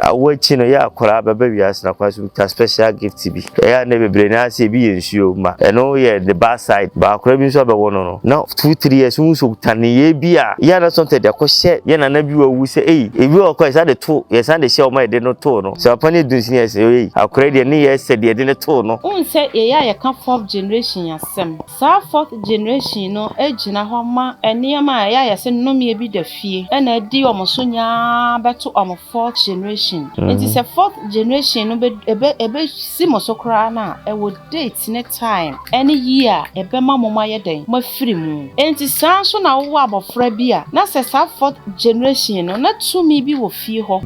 Awachi no ya akwara baba wiase na kwaso ta special gift bi. Ya na bebre na ase bi yensuo ma. Eno ye the bad side. Ba akwara bi nso be wono no. Now 2-3 years unso tane ye bia. Ya na something de akɔhye ye na bi wawu se ebi okɔ isa de to ye san de hye o ma de no to no. So apani dunsin ye se akwara de ne ye se de ne to no. Unse ye ya ye ka fourth generation yasem. Sa fourth generation no ejina ho ma eniema ya ye se nomie bi da fie. E na di omoso nya beto omo fourth generation. Enti se fourth generation no ebe si mosokra na e wo date ne time any year ebe ma moma ye den ma firi mu. Enti san so na wo abofra bi a na se sa fourth generation no na tumi bi wo fie ho.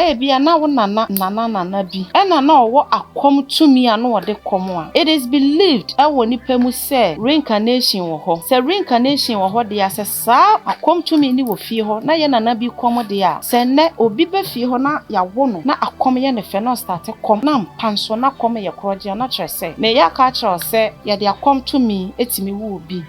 E bia na wo nana bi. E na wo akom tumi a no wo de kom a. It is believed e wo nipa mu se reincarnation wo ho. Se reincarnation wo ho de ase sa akom tumi ni wo fie ho na ye nana bi kom de a. Se ne obi be fie ho na ya wo no na akom ye ne fe no start kom na mpanso na kom ye kroje na kire se me ya ka kire se ye de akom tumi etimi wo bi.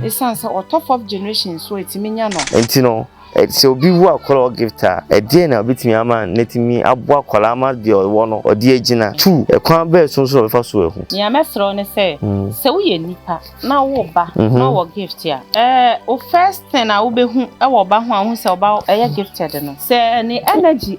Esanse o top of generation so etimi nya no. Enti no so obi wu akwara gift a de na obetimi ama netimi abo akwara ama de wo no ode agina 2 ekwan be so be fa so ehu ya mesro ne se wo ye nipa na wo ba na wo gift a o first thing na wo be hu e wo ba hu a hu se wo ba e gifted no se ni energy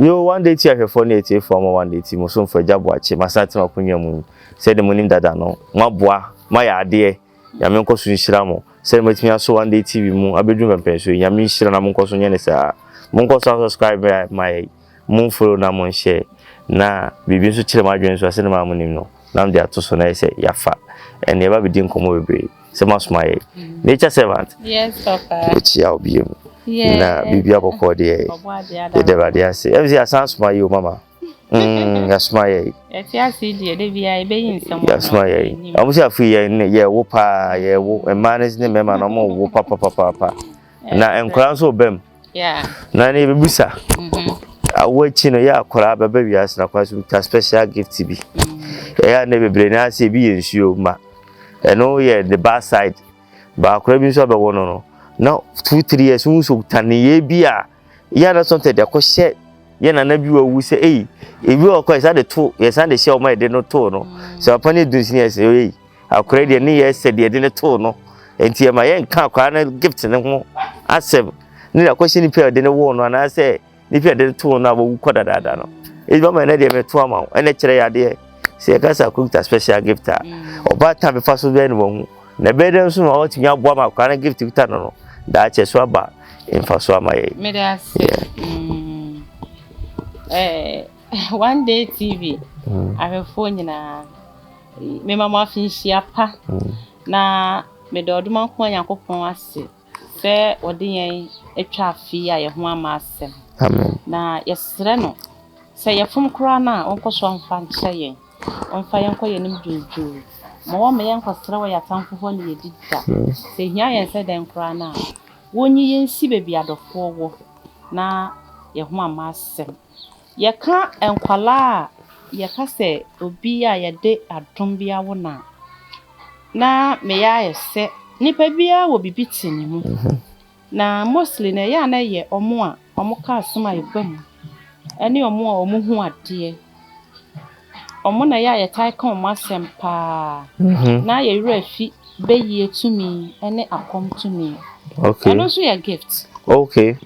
Yo one day tia hwefo na etie for one day ti mo so mfa jabo ache masate na konwa mu se de monim dada no maboa ma ya ade ya me nkoso nhira mo se matimi aso one day TV mu abedru pempenso ya me nhira na mo nkoso nyene sa mo nkoso subscribe my mo follow na mo share na bibi so kire ma adwen so ase na ma monim no na mde atoso na ese yafa ene ba bidi nkomo bebre se masmaye nature servant yes papa chia obi na bibi aboko de de radia se e ya sans my mama yasmaye eti asidi de bia e beyin nsem yasmaye amusi afi ye wo pa ye wo e manes ne mema no mo wo papa na enkran so bem na ne bebusa awachi no ya akwara baba wiase na kwaso ta special gift bi ya na bebre na ase bi yensuo ma eno ye the bad side ba akwara bi nso be wono no. Now 2-3 years unso tane ye bia ya na something de akɔhye ye na bi wawu se ebi okɔ isa de to ye san de hye o ma de no to no. So apani dunsin ye se akwara de ne ye se de ne to no. Enti ye ma ye nka akwara na gift ne ho asem ne akɔhye ni pe de ne wo no na se ni pe de to no awu kɔ dada no. Ebi ma na de me to ama ene kire ya de se ka sa kuta special gift a oba ta be fa so be ne wo na be de nso no o timi aboa ma akwara gift kuta no da che so aba emfa so amaye me da se one day TV ahwefo nyina me mama finhia pa na me do oduma ko yakopon ase se ode yen etwa afi a ye ho ama asem amen na yesre no se yefum kura na onkoso amfa nche yen onfa yen ko yenim dwudwu mo wo me yen kwasra wo yatamfo ho ne yedida se hia yen se den kura na wonyi yen si bebi adofo wo na ye ho ama asem ye ka enkwala ye ka se obi a ye de adom bia wo na me ya ye se nipa bia wo bibiti ni mu na mostly na ya na ye omo a omo ka asoma ye bam ene omo a omo hu ade omo na ya ye tai ka omo asem pa na ye refi beyi etumi ene akom tumi okay eno so ye gift okay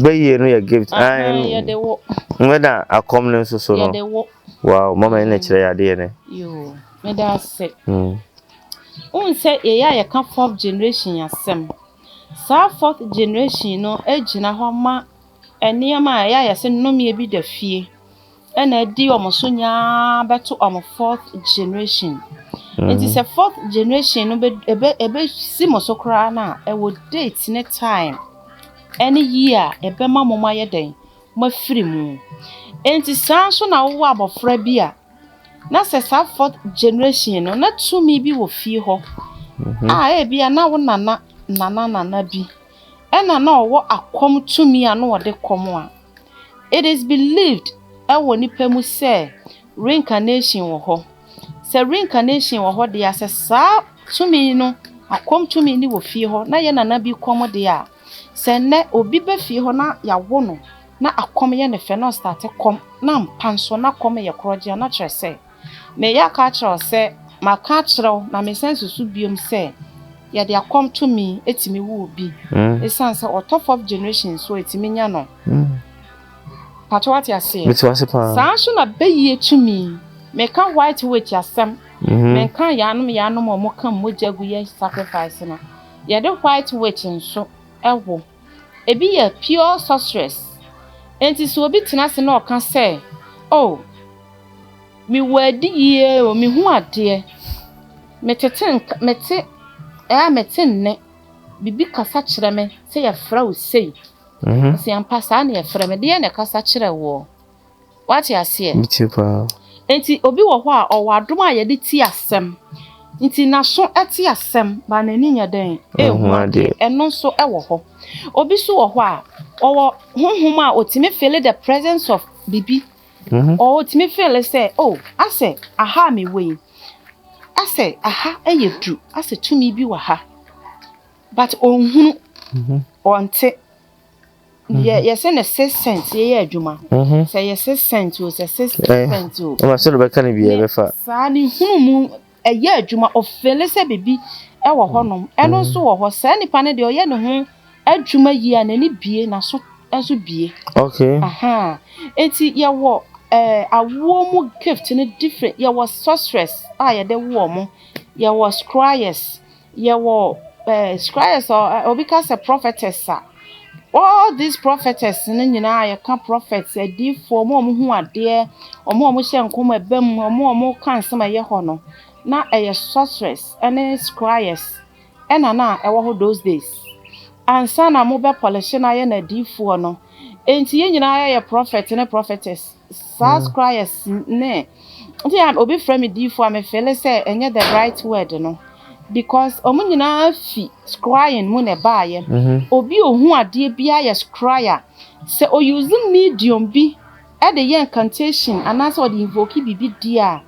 beyi no ye gift ye de wo weda akom ne so no ye de wo wow mama ene kire ya de ne yo me da se unse ye ya ye ka fourth generation yasem sa fourth generation no ejina ho ma eniema ya ye se nomie bi da fie ena di omoso nya beto omo fourth generation enti se fourth generation no ebe si mosokra na e wo date ne time any year ebe ma moma ye den ma firi mu enti san so na wo abofra bi a na se sa fourth generation no na tumi bi wo fie ho e bia na wo nana bi ena na wo akom tumi a no wo de kom a. It is believed e wo nipa mu se reincarnation wo ho se reincarnation wo ho de ase sa to me no akom to me ni wo fie ho na ye nana bi kom de a se ne obi be fie ho na ya wo no na akom ye ne fe no start kom na mpanso na kom ye kroje na kire se me ya ka kire se maka kire na me sense su biom se ya de akom to me etimi wo obi esan se top of generation so etimi nya no pato what you say sa so na beye to me me kan white witch asem me kan yanom mo kan mojagu ye sacrifice no ye de white witch nso ewo ebi ye pure sorceress enti so obi tena se na oka say oh mi wadi ye o mi hu ade mete ne bibi kasa kire me se ye fra o sei se ampa sa na ye fra me de na kasa kire wo what you say enti obi wo ho a owadom a ye de ti asem nti na so eti asem ba na ni nya den hu ade eno so ewo ho obi so wo ho a owo honhom a otimi feel the presence of bibi or otimi feel say oh ase aha me we ase aha eyedu ase tumi bi wa ha but onhunu onte ye say na 6 cents ye adwuma say ye 6 cents o say 6 cents o ma so be kan bi e be fa sa ni hunu mu eye adwuma ofele se bibi e wo honom eno so wo ho sa nipa ne de oye ne ho adwuma yi a na ni bie na so enso bie okay aha enti ye wo awo mu gift ne different ye wo sorceress ye de wo mo ye wo scryers ye wo scryers or because a prophetess all these prophetess nyina ye kan prophets edi for mo hu ade omo hye nkom abam omo kan sema ye ho no na sorceress and scryers na ewo ho those days ansa na mo be polish na ye na di for no enti ye nyina ye prophet ne prophetess scryers ne nti am obi frame di for am feel say enye the right word no because omo nyina fi scrying mu ne baaye obi ohu ade bia ye scryer se o use medium bi e de ye incantation anase o de invoke bibi dia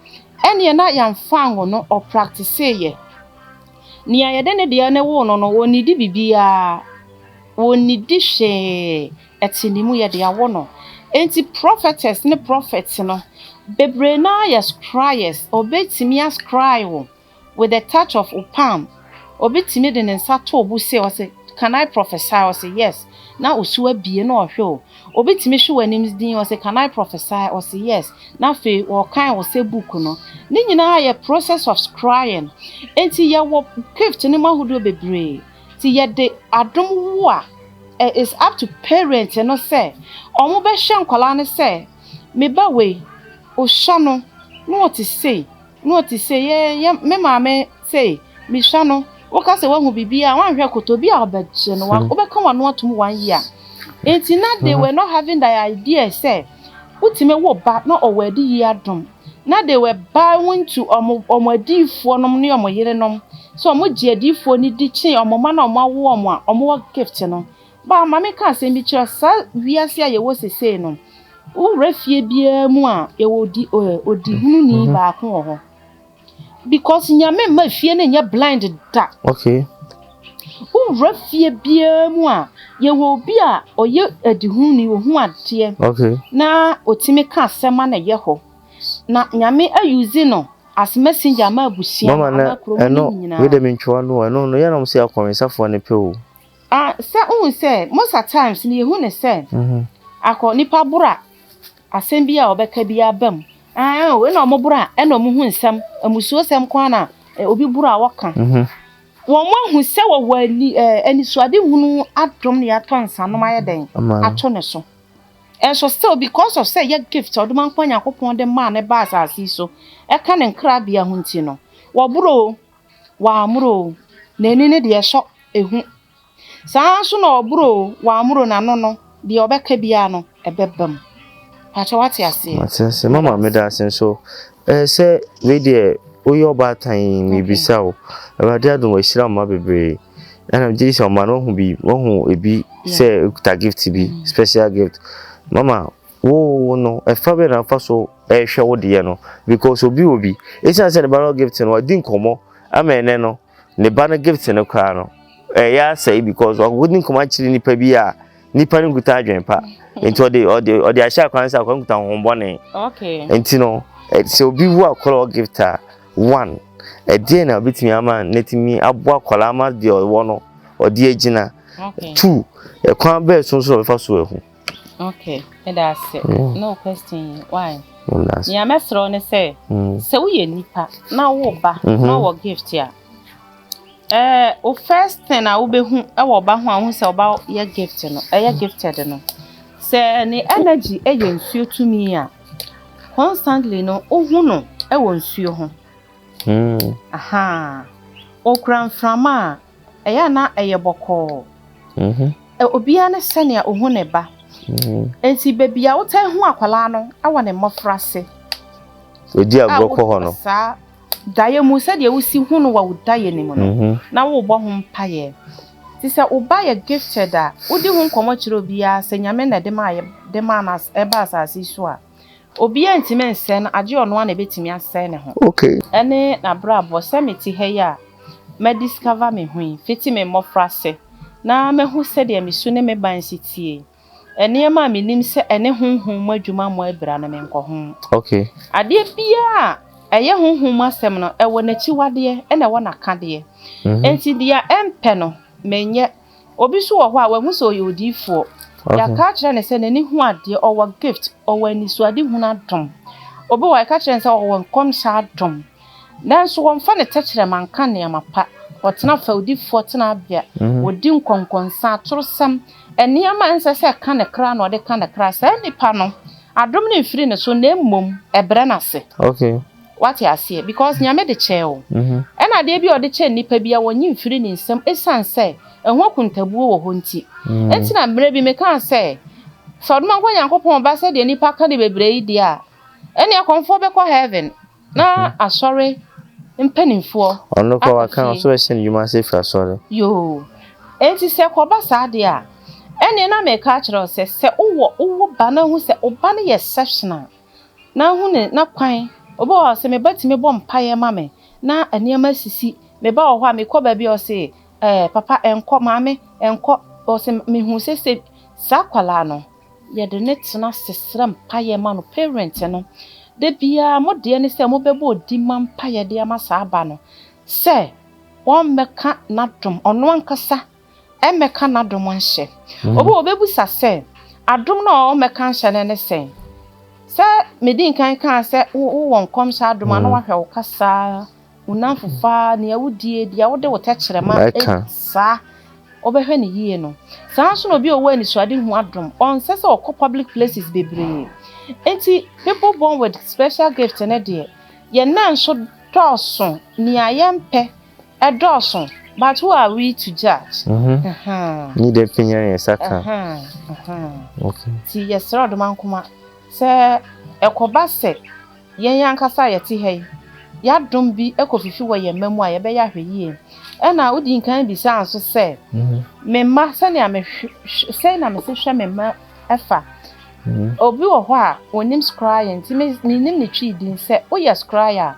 ene na ya mfango no o practice ye ni ayede ne de ne wo no woni di bibia woni di hwe etinimu ye de awo no enti prophetess ne prophets no bebre na ya scryers obetimi as cry wo with the touch of upam obetimi de nsa to obu say o say can I prophesy o say yes na osuwa bie na ohwe obetimi hwe wanim din o say can I prophesy o say yes na fe o kan o say book no ni nyina ya process of scrying enti ya wo gift ne mahudo bebre ti ye de adom wo a is up to parents no say omo be hwe nkola ne say me ba we o hwa no no what to say ye me mama say me hwa no wo ka se wahu bibia wan hwe kotobi a obegye no wa obeka wano atum 1 year enti na they were not having the idea say utime wo ba na owadi yi adom na they were bowing to omo adifo nom ne omo yere nom so omo gye adifo ni di chi omo ma na omo awo omo gift no ba mama ka se bi kira sa wiase a ye wo sese no wo refie bia mu a ye wo di hunu ni ba ko ho because nyame ma fie na nya blind da okay wo refie bia mu a ye wo bi a oye adihunu ni wo hu ade okay na otime ka asema na ye ho na nyame ayuzi no as messenger ma abusia na eno we de mentwa no no ye na mo se akwensafo ne pe o se un se most at times ni hu ne se akọ nipa bura asem bia obeka bia bam we na omobura e na omuhu nsem amusuo sem kwa na obi bura woka wo mo hu se wo wani anisuade hunu adom ne atonsa no maye den ato ne so so still because of say your gift oduma nkwanya kopon de ma ne ba asasi so e ka ne nkra bia hu nti no wo buro wa amuro na eni ne de so ehu saa so na oburo wa amuro na no de obeka bia no ebebam pacha what you say mama me da sen so say we dey oyo batan mi bisa o awade adun wa hira ma bebre ana jiri se ma no hu bi wo hu ebi say ta gift bi special gift mama wo no e fa be na fa so hwe wo de no because obi e say the barrel gift no din komo amene no ne ba no gift no kwa no ya say because we wouldn't come actually nipa bia nipa no guta adwen pa enti odi ahia kwansa akwankuta honbone okay enti no so obi wu akolo gifta one dey na bitimi ama netimi abo akola ama de wo no odi agina okay two kwan be so be fa so ehu okay and that's it no question why ya mesro ne say se wo ye nipa na wo ba na wo gift ya o first thing na wo be hu e wo ba hu a hu se wo ba ye gift no ye gifted no se ni energy e ye nsuo to me a constantly no ohu no e wo nsuo ho aha okran frama ya na eye boko obia ne sene a ohu ne ba enti bebia wo tan hu akwala no awa ne mofrase odi agroko ho no sa daye mu se de wusi hu no wa wudaye ne mu no na wo bo ho mpaye ti se oba ye gifted a odi hu nkomo kire obia se nyame na de ma na e ba asase so a obia ntime nse na age ono na betimi ase ne ho okay ene na brabo se meti he ya me discover me hu fiti me mofrase na me hu se de misu ne me ban sitie ene ma me nim se ene honhom madwuma mo abira na me nko ho okay ade bia eye honhom asem no e wona chiwade ene wona kade enti dia empe no menye obi so wo ho a wahu so yodifo ya ka kire ne se nani hu ade owo gift owo ani so ade hu na dom obi wa ka kire se owo nkom sha dom nanso wonfa ne tekire manka ne amapa wotena faudifo tena abia wodi nkonkonsa atorosam eniama ense se ka ne kra no de ka ne kra sa nipa no adom ne mfiri ne so na mmom ebre na se okay what you see because nyame de cheo ena de bi ode che nipa bia wonyi mfiri ne nsam esan se ehwo kuntabuo wo honti enti na mbre bi me kan se so dum anko yankopon ba se de nipa ka de bebre yi dia eni akonfo be ko heaven na asore mpanimfo ono ko aka so be sen yuma se fra sorry yo enti se ko ba sa de a eni na me ka kire se wo ba na hu se oba na ye exceptional na hu ne na kwan obo wa se me batime bom paye mame na aniema sisi me ba wo ho a me ko ba bi o se papa enko mame enko o se me hu se sakwala no ye de ne tena sesram paye ma no parent no de bia mo de ne se mo bebo odi man paye de ama sa aba no se won meka na dom ono ankasa emeka na dom anhye obo obebu sa se adom na o meka anhye ne se medin kan se won kom sha adoma na wahwe wo kasa unamfufa ne awudie dia wo de wo tekirema sa obehwe ne yie no sa so no bi owo ani suade hu adom on se public places bebre enti people born with special gift ne de ye nan so doson ni ayempe e doson but who are we to judge ni de pinya ye saka okay ti yesra adoma nkoma se ekoba se yen yankasa yeti hei ya dom bi ekofifi wo ye mamu a ye be ya hweyie ena odi nkan bi sa anso se memma se ne se na me se hwe memma efa obi wo ho a onim scry nti me nim ne twi din se o ye scry a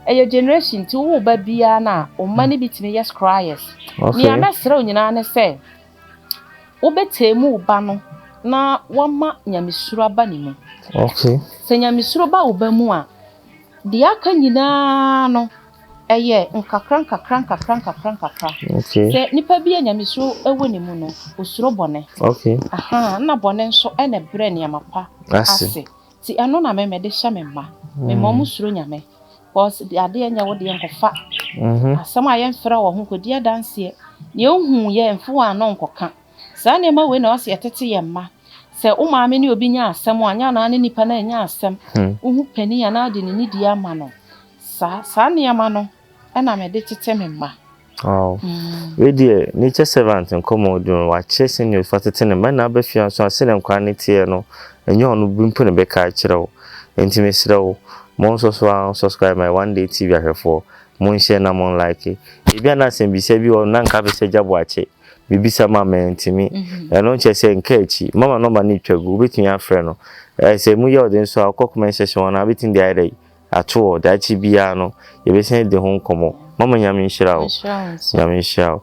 eye generation ti wo ba bia na o mani bitime ye scryers ni amesra onyina ne se wo betemu ba no na wama nyamisuro aba ni mu okay se nyamisuro ba oba mu a de aka nyina no eye nkakran okay se nipa bia nyamisuro ewo ni mu no osuro bone okay aha na bone nso ene bre ne amapa ase ti eno na me de hye me ma me mom suro nyame cause de ade anya wo de nkofa asama ye mfra wo ho kodi adanse ne ohun ye mfo ano nkoka sa ne ma we na ose etete ye ma se o maame ne obi nya asem anya na ne nipa na nya asem ohu pani ya na de ne nidi ama no sa ne ama no e na me de tete me ma we die nature servant nkomo do wa chese ne fatete ne ma na ba fia so ase ne nkwa ne tie no enye ono bimpo ne be ka kire wo enti me sire wo mo so subscribe my one day tv ahwefo mo share na mo like e bia na sem bi se bi o na nka be se jabo ache bibisa mama ntimi eno nche nke echi mama number ni twagu betin afre no se mu ye odin so akọ comment section na betin dey ato da chi bia no ye be sen de ho nkomo mama nyame nhyira wo nyame nhyira wo